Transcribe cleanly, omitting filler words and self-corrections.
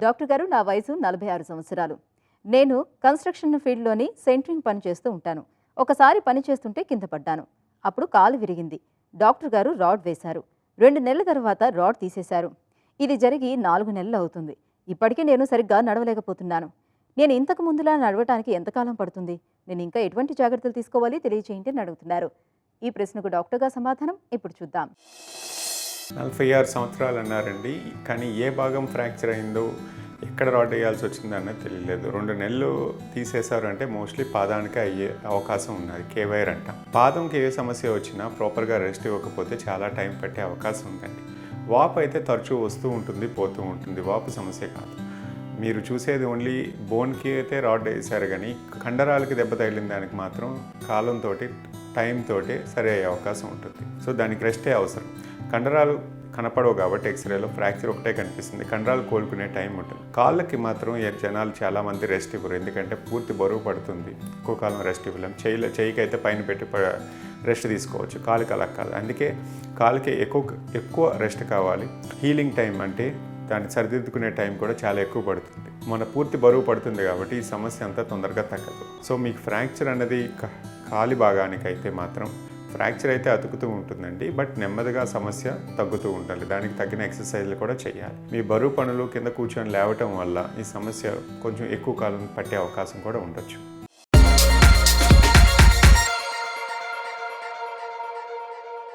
Doctor గారు, నా వయసు 46 సంవత్సరాలు. నేను కన్స్ట్రక్షన్ ఫీల్డ్లోని సెంటరింగ్ పని చేస్తూ ఉంటాను. ఒకసారి పని చేస్తుంటే కింద పడ్డాను. అప్పుడు కాలు విరిగింది. డాక్టర్ గారు రాడ్ వేశారు. 2 నెలల తర్వాత రాడ్ తీసేశారు. ఇది జరిగి 4 నెలలు అవుతుంది. ఇప్పటికీ నేను సరిగ్గా నడవలేకపోతున్నాను. నేను ఇంతకు ముందులా నడవటానికి ఎంతకాలం పడుతుంది? నేను ఇంకా ఎటువంటి జాగ్రత్తలు తీసుకోవాలి తెలియచేయండి అని అడుగుతున్నారు. ఈ ప్రశ్నకు డాక్టర్గా సమాధానం ఇప్పుడు చూద్దాం. 46 సంవత్సరాలు అన్నారండి. కానీ ఏ భాగం ఫ్రాక్చర్ అయిందో, ఎక్కడ రాడ్ వేయాల్సి వచ్చిందో అన్నది తెలియలేదు. 2 నెలలు తీసేశారు అంటే మోస్ట్లీ పాదానికి అయ్యే అవకాశం ఉన్నది. కేవైర్ అంట. పాదంకి ఏ సమస్య వచ్చినా ప్రాపర్గా రెస్ట్ ఇవ్వకపోతే చాలా టైం పట్టే అవకాశం ఉందండి. వాపు అయితే తరచూ వస్తూ ఉంటుంది, పోతూ ఉంటుంది. వాపు సమస్య కాదు. మీరు చూసేది ఓన్లీ బోన్కి అయితే రాడ్ వేసారు, కానీ కండరాలకి దెబ్బ తగిలిన దానికి మాత్రం కాలంతో టైం తోటి సరి అయ్యే అవకాశం ఉంటుంది. సో దానికి రెస్టే అవసరం. కండరాలు కనపడవు కాబట్టి ఎక్స్రేలో ఫ్రాక్చర్ ఒకటే కనిపిస్తుంది. కండరాలు కోలుకునే టైం ఉంటుంది. కాళ్ళకి మాత్రం జనాలు చాలామంది రెస్ట్ ఇవ్వరు, ఎందుకంటే పూర్తి బరువు పడుతుంది. ఎక్కువ కాలం రెస్ట్ ఇవ్వలేం. చేయికి అయితే పైన పెట్టి రెస్ట్ తీసుకోవచ్చు, కాలుకి అలా కాదు. అందుకే కాలుకి ఎక్కువ రెస్ట్ కావాలి. హీలింగ్ టైం అంటే దాన్ని సరిదిద్దుకునే టైం కూడా చాలా ఎక్కువ పడుతుంది. మన పూర్తి బరువు పడుతుంది కాబట్టి ఈ సమస్య అంతా తొందరగా తగ్గదు. సో మీకు ఫ్రాక్చర్ అనేది కాలి భాగానికైతే మాత్రం ఫ్రాక్చర్ అయితే అతుకుతూ ఉంటుందండి, బట్ నెమ్మదిగా సమస్య తగ్గుతూ ఉండాలి. దానికి తగిన ఎక్సర్సైజ్లు కూడా చేయాలి. మీ బరువు పనులు కింద కూర్చొని లేవటం వల్ల ఈ సమస్య కొంచెం ఎక్కువ కాలం పట్టే అవకాశం కూడా ఉండొచ్చు.